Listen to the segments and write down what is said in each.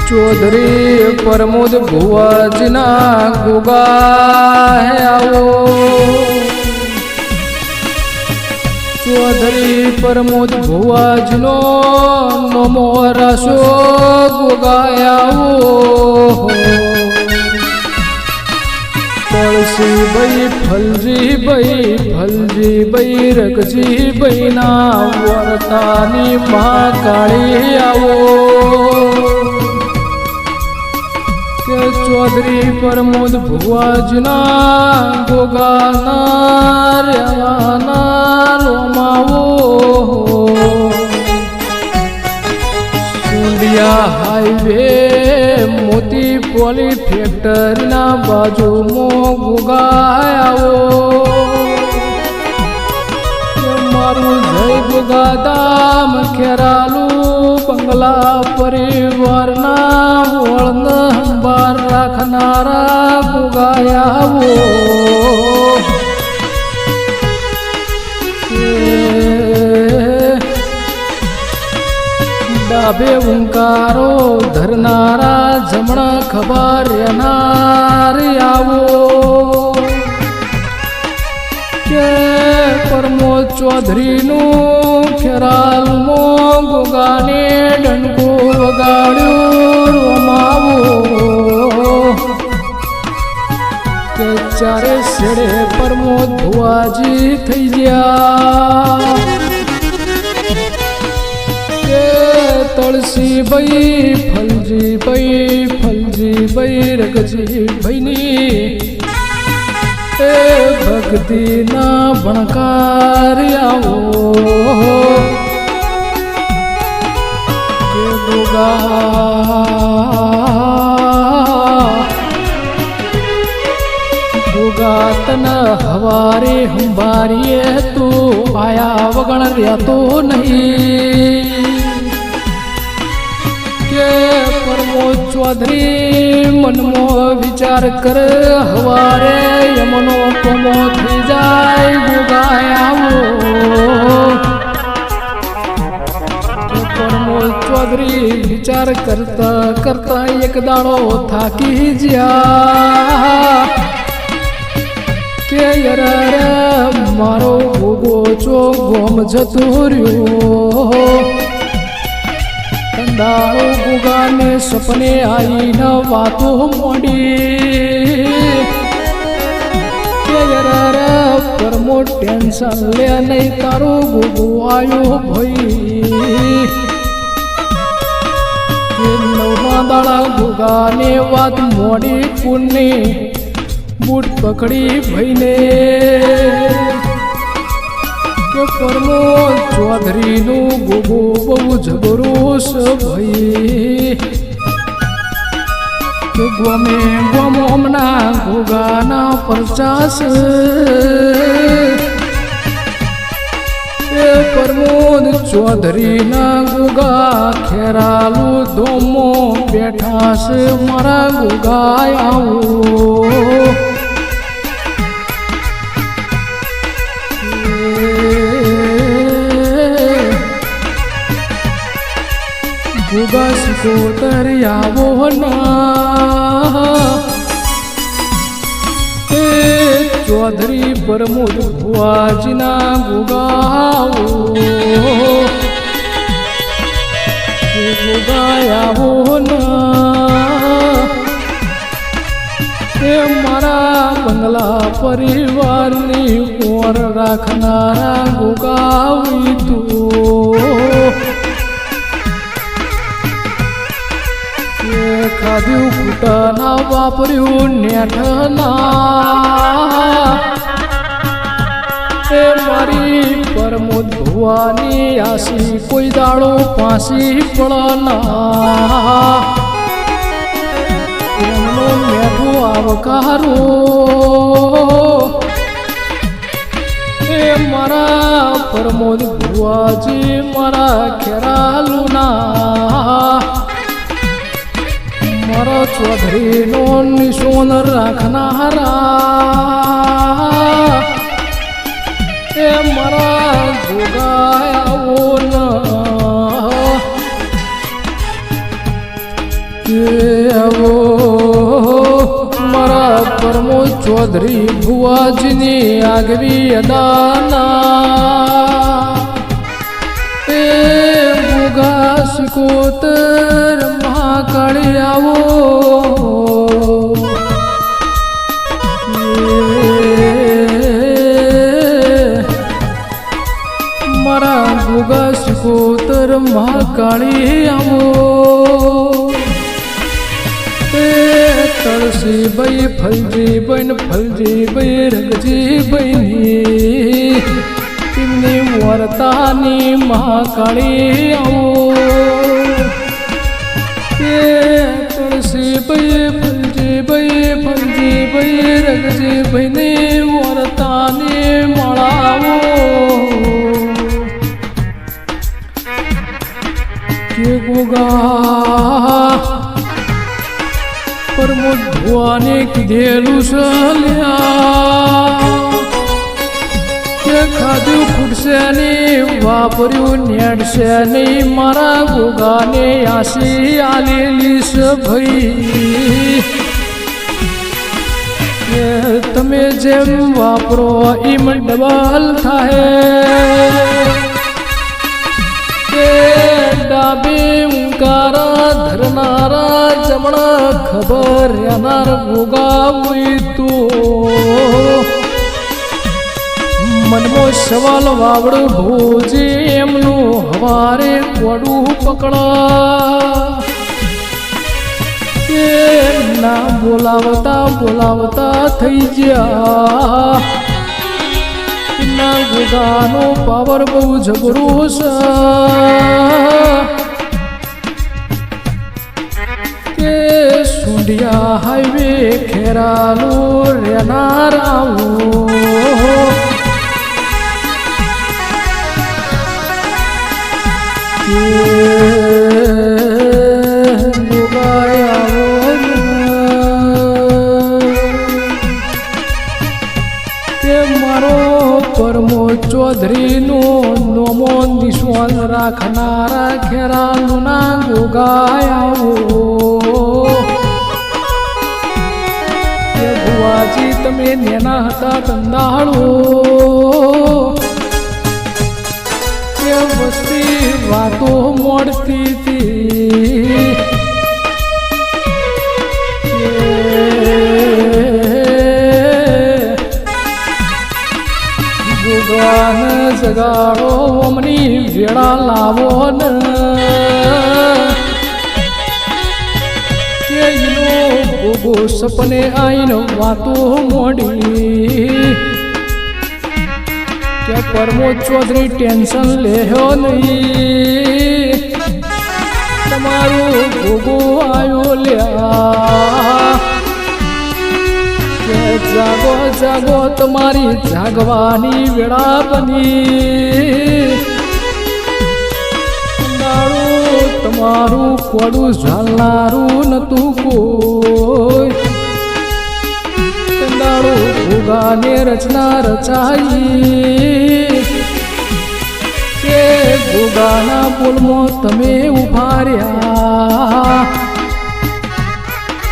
चौधरी प्रमोद भुवाजना गोगा है आओ। चौधरी प्रमोद भुवाजनो नमो राशो गोगा आओ। तुलसी भाई फलजी भाई रगजी भाई ना वर्तानी माँ काली आओ। के चौधरी प्रमोद भुवाजना गोगाना रवाना रोमाओ। सुंडिया हाईवे मोती पोली फैक्टरी ना बाजू मो गोगाओ। मारू जय गोगादाम खेरालू बंगला परिवार ना वळण हंबार राखनारा गोगायावो। डाबे ओंकारो धरनारा जमण खबर येणार यावो। के प्रमोद चौधरी नु खेराल मो गोगाने डंको वगाड्यो रोमावो। के चारे सेड़े प्रमोद भुवाजी थई गया। के तुलसी भाई फलजी भाई रगजी भाईनी भक्ति ना बनकार आओ। के गोगा तन हवारे हंबारिए तू आया वगण रिया तो नहीं। के प्रमोद चौधरी मनमो विचार कर हवारे यमनो कोमो थी जाए गोगायावो। प्रमोद चौधरी विचार करता करता एक दाड़ो थाकी जिया। के यार मारो गोगो चो गोम जतुर्यो। कंदाळो गोगा ने सपने आई न वातो मोड़ी। के यार परमो टेंशन ले नहीं तारो गोगो आयो भई। के नवमा दाड़ा गोगा ने वात मोड़ी कुन्नी बूट पकड़ी भईने। के प्रमोद चौधरी नु गोगो बहु जबरोस भई। के गोमे गोमोमना गोगाना परचास। के प्रमोद चौधरी ना गोगा खेरालू दोमो बैठास मारा गोगायाओ। गोगा सिकोतर यावो ना। चौधरी प्रमोद भुवाजना गोगाओ। गोगायावो ना। मारा बंगला परिवार नी ओर राखनारा गोगावी तू। खाद्यू फुटना वापरू नेठना। मारी प्रमोद भुवानी आसी कोई दाड़ो फांसी पड़ना। मेठो आवकारो मारा प्रमोद भुवाजी मारा खेरालू ना। मारो चौधरी नो निशोन राखनारा। मारा गोगायावो ना। ચૌધરી ભુવાજીની આગવી અદાના એ ભૂગા સિકોતર મહાકાળી આવો મારા ભૂગા સિકોતર મહાકાળી આવો તળસીભાઈ ફલજીભાઈ રગજીભાઈની તેમની વર્તાની મહાકાળી આવો તળસીભાઈ ફલજીભાઈ રગજીભાઈની વર્તાની મળાવો કે ગોગા પ્રમોદ ભુવાને કીધેલું સલ્યા કે ખાધું ખૂટશે નહીં વાપર્યું નેડશે નહીં મારા ગોગાને આશી આલેલી છે ભાઈ કે તમે જેમ વાપરો એમ ડબલ થાય ડાબે ઉંકારા ધરનારા જમણા ખબર રહેનાર ભોગાવી તો મનમો સવાલ વાવડ ભોજે એમનું હવારે કોડું પકડા કે ના બોલાવતા થઈ ગયા ના ગોગાનો પાવર બહુ જબરો છે કે સુંડિયા હાઈવે ખેરાલું રેનાર આવો પ્રમોદ ચૌધરીનો નોમો નિશાન રાખનારા ખેરાલુના ગોગાયાઓ ભુવાજી તમે નેના હતા કંદાળો કે વસ્તી વાતો મોડતી હતી ભગવાન જગાડો અમની વેળા લાવો ને કે એનો ગોગો સપને આઈને વાતો મોડી કે પ્રમોદ ચૌધરી ટેન્શન લેહો નહીં તમારો ગોગો આવ્યો લ્યા જાગો જાગો તમારી જાગવાની વેળા બની તમારું કોડું ઝાલનારું નતું કોઈ ભોગાને રચના રચાઈ કે ભોગાના પુલમાં તમે ઉભા રહ્યા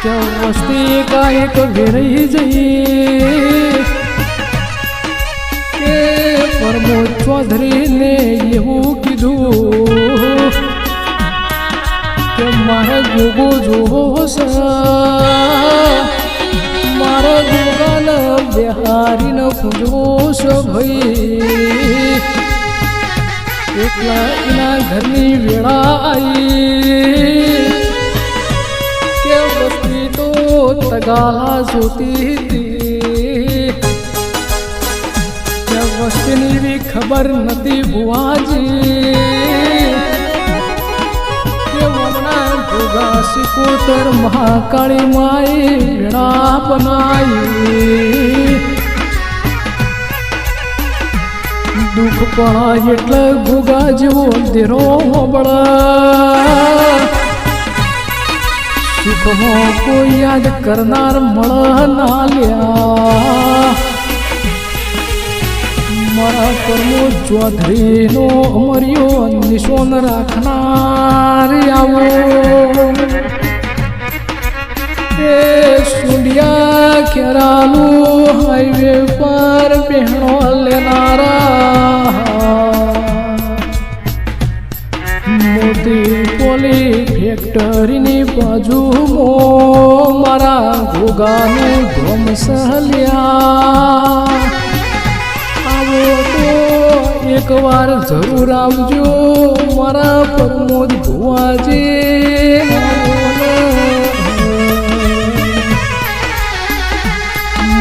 કે વસ્તી કાંઈક વેરાઈ જઈ કે પ્રમોદ ચૌધરીને એવું કીધું કે મારે ગોગો જોવો છે મારા ગોગાને બિહારીને પૂજવો છે ભાઈ એકલા એના ઘરની વેળા આવી તગાલા જોતી હતી કે વસ્તીની બી ખબર નથી ભુવાજી કે હમણાં ભોગા સિકોતર મહાકાળી માઈ વેળા બનાવી દુઃખ પણ એટલે ભોગા જેવો દેરો બળા સુખમાં કોઈ યાદ કરનાર મળ ના લ્યા મારા પ્રમોદ ચૌધરીનો અમર્યો નિશાન રાખનાર આવો એ કે સુંડિયા ખેરાલું હાઈવે પર બહેણો લેનારા મોતી પોલી ફેક્ટરીની બાજુમાં મારા ઘોઘાનું ધોમ સહલ્યા આવો તો એકવાર જરૂર આવજો મારા પ્રમોદ ભુવાજી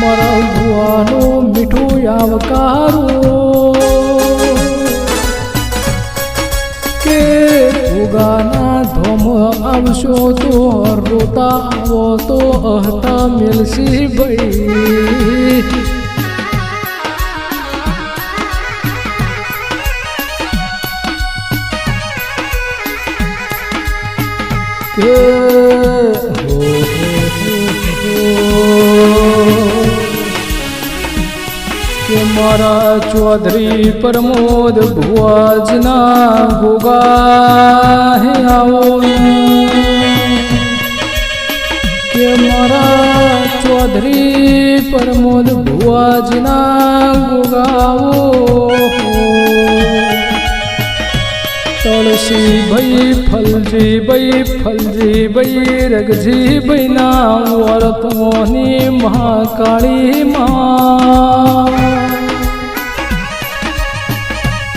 મારા ભુવાનું મીઠું આવકારું કે ભોગાના ધોમ આવશો તો રોતા આવો તો અહતા મિલસી ભાઈ કે મારા ચૌધરી પ્રમોદ ભુવાજના ગોગા હે આવો કે મારા ચૌધરી પ્રમોદ ભુવાજના ગોગાઓ तुलसी भाई फलजी भाई रगजी भाई ना वर्तोनी महाकाली माँ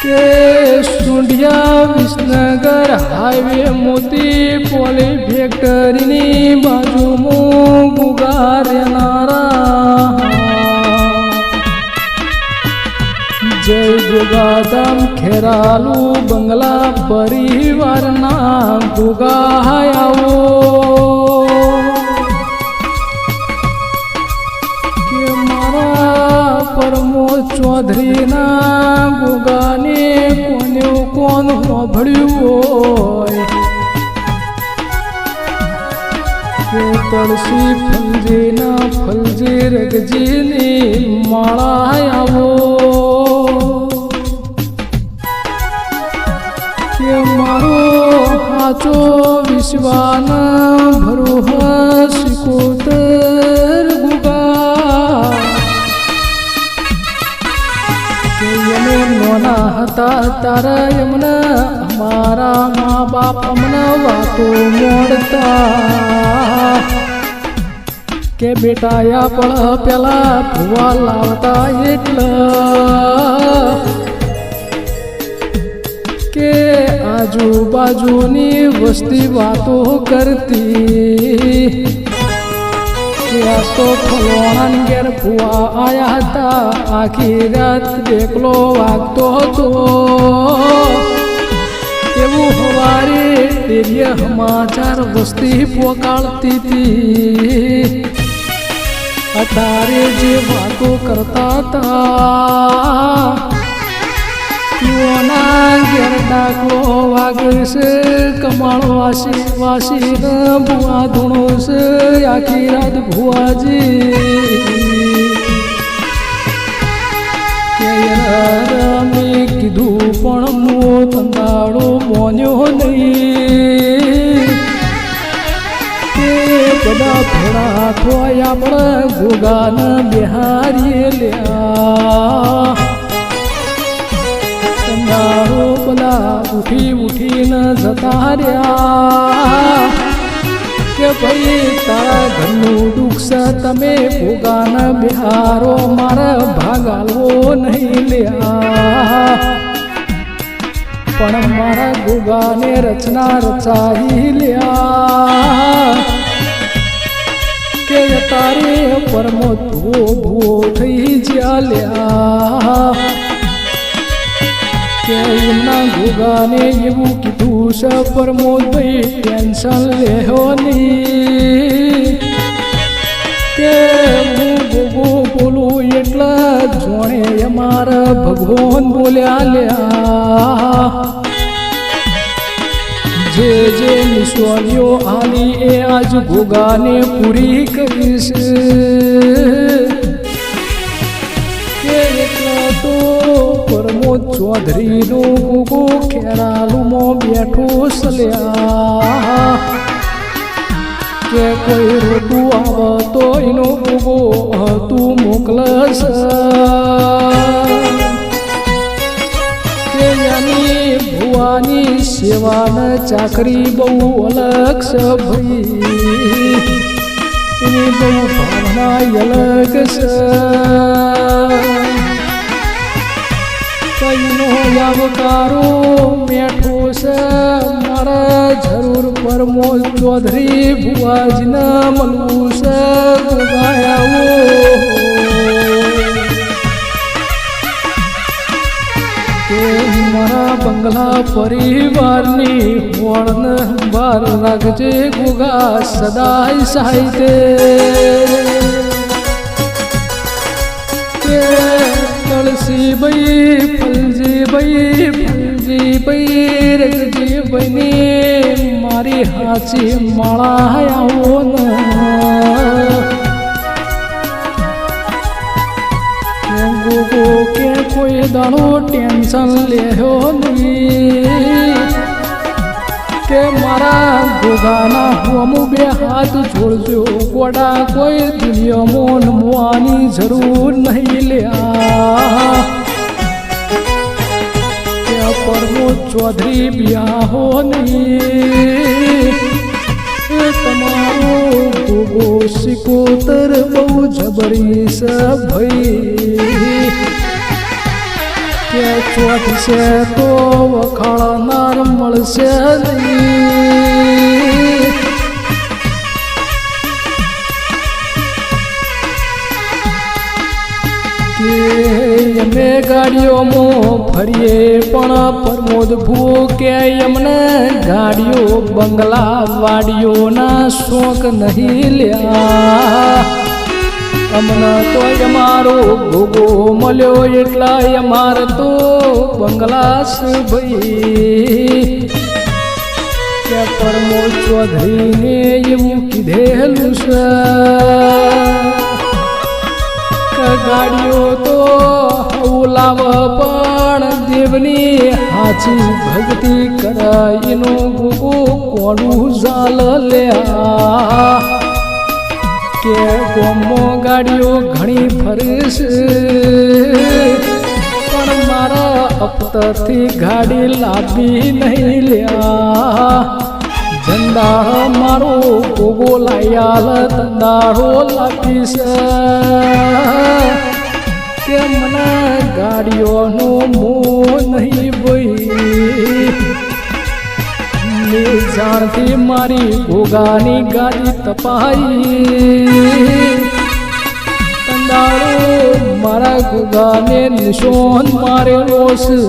के सुंडिया विसनगर हाईवे मोती पोली फैक्टरी बाजू में गुगारनारा जय गुगादम खेरालू बंगला परिवार ना गुगायाओ के मारा प्रमोद चौधरी ना गुगाने कोने कोन होभळ्यु के तुलसी फलजी ना फलजी रगजी ने माळायाओ मारो हाचो विश्वान भरो शिकोतर गुगा यमने नोना हता तारा यमना हमारा माँ बाप अमना वातो मोड़ता के बेटा या पड़ पेला भुवा लावता એટલા के आजूबाजूनी वस्ती बातों करती कि आज तो फलोणन घेर फुआ आया था आखी रात देखलो वागतो तो એવું હવારે તેરિયા સમાચાર વસ્તી પોકાળતી હતી અત્યારે જે વાતો કરતા હતા ઘેર ડાકો વાગશે કમાળ વાસી ભુવા ધૂણો છે આખી રાત ભુવાજી મેં કીધું પણ મો તંદાળો મોન્યો નહીં કે બધા ભેળા થોયા પણ ગોગાના બિહારીએ લ્યા બધા ઉઠીને જતા રહ્યા કે ભાઈ તારા ઘરનું દુઃખ છે તમે ભોગાના બિહારો મારા ભાગાલવો નહીં લ્યા પણ મારા ગોગાને રચના રચાઈ લ્યા કે તારે પરમો ભૂવો થઈ જ્યા લ્યા કે એમના ગોગાને એવું કીધું છે પ્રમોદભાઈ ટેન્શન લેહો નહીં કે હું ગોગો બોલું એટલા જોણે અમારા ભગવાન બોલ્યા લ્યા જે જે નિશ્વરીઓ આલી એ આજ ગોગાને પૂરી કરીશ કે એટલા તો પ્રમોદ ચૌધરીનો ગોગો ખેરાલુમાં બેઠો સલ્યા કે કોઈ રોટું આવે તો એનો ઉગો તું મોકલસ કે યાની ભુવાની સેવાને ચાકરી બહુ અલગ છે ભાઈ એની બહુ ભાવના અલગ છે કઈનો આવકારો મેઠો છે મારા જરૂર પરમોદ ચૌધરી ભુવાજીને મળવું છે કે મારા બંગલા પરિવારની વળને બાર રાખજે ગુગા સદાય સાહિત્ય तुलसीबाई फलजीबाई रगजीबाई ने मारी हाची माळा आવો ને ગોગો કે કોઈ દાડો ટેન્શન લેહો નહીં કે મારા ગોગાના હું બે હાથ જોડજો ગોડા કોઈ દુનિયામાં નમવાની જરૂર નહીં લ્યા કે પરમોદ ચૌધરી બ્યાહો નહીં તમારો ગોગો સિકોતર બહુ જબરી છે ભાઈ કે ચોથ છે તો વખાણનાર મળશે નહીં કે અમે ગાડીઓમાં ફરીએ પણ પ્રમોદ ભૂ કે અમને ગાડીઓ બંગલા વાડીઓના શોખ નહીં લ્યા અમને તો અમારો ભોગો મળ્યો એટલા અમાર તો બંગલાસ ભાઈ કે પ્રમોદ ચૌધરીને એવું કીધેલું છે કે ગાડીઓ તો લાવ પણ દેવની હાચી ભક્તિ કરાય એનું ભોગો કોનું ઝાલ લ્યા કે ગોમો ગાડીઓ ઘણી ફરશે પણ મારા હપ્તાથી ગાડી લાવી નહીં લ્યા ઝંડા મારો ગોગો લાયાલ તંદાળો લાવીશ કે મને ગાડીઓનો મોહ નહીં ભાઈ જાણથી મારી ગોગાની ગાડી તપાઈ તંદાળો મારા ગોગાને નિશોન મારેલો છે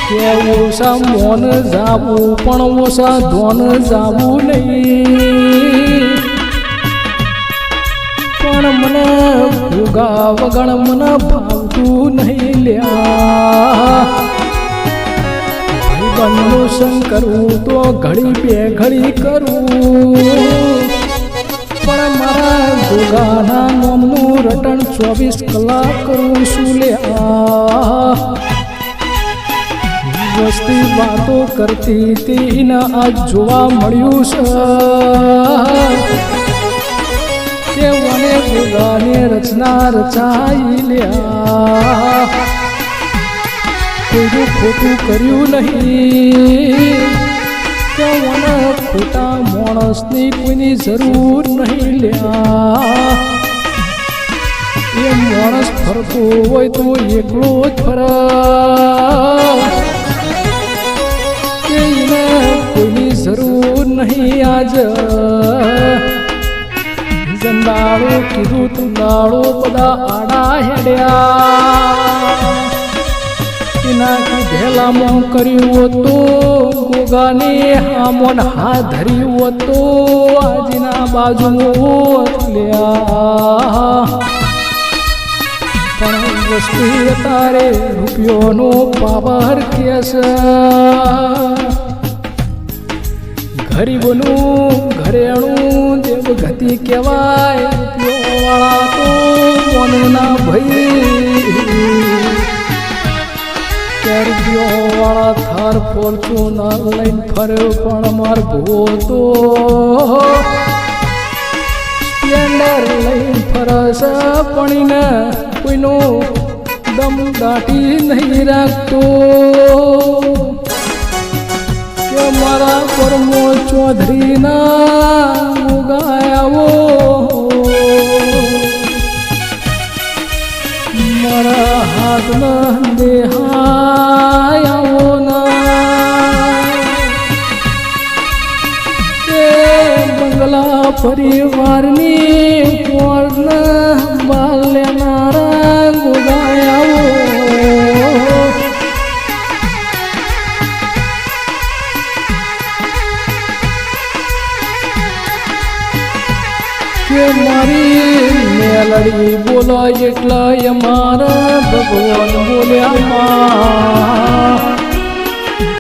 કે ઓછા મોન જાવું પણ ઓછા ધોન જાવું નહીં પણ મને ગોગા વગર મને ભાવતું નહીં લ્યા બંધનું સંગ કરવું તો ઘડી બે ઘડી કરું પણ મારા ગોગાના નામનું રટણ 24 કલાક કરું છું લ્યા વસ્તી વાતો કરતી તેને આજ જોવા મળ્યું છે કે મને ગોગાને રચના રચાઈ લ્યા કોઈનું ખોટું કર્યું નહીં કે મને ખોટા માણસની કોઈની જરૂર નહીં લ્યા એ માણસ ફરતો હોય તો એકલો જ ફરે કે એને કોઈની જરૂર નહીં આજ જંદાળો કીધું તુંદાળો બધા આડા હેડ્યા એના કીધેલામાં કર્યું તો ગોગાને આમોન હાથ ધર્યું તો આજના બાજુમાં લ્યા પણ વસ્તી તારે રૂપિયોનો પાવર કેસ ગરીબનું ઘરેણું દેવગતિ કહેવાય રૂપિયોવાળા તો મોનના ભાઈ કે સ્કોર્પિયો વાળા થાર ફોર્ચ્યુનર લઈને ફર્યો પણ માર ભૂતો સ્પ્લેન્ડર લઈને ફરસ પણીને કોઈનું દમ દાટી નહીં રાખતો કે મારા પરમો ચૌધરીના ઉગાયાવો મારા હાથના દેહાયાવો ના એ બંગલા પરિવારની પોરના બાલ લેનારા ઉગાયાવો કે મારી મેલડી બોલો એટલા મારા ભગવાન બોલ્યા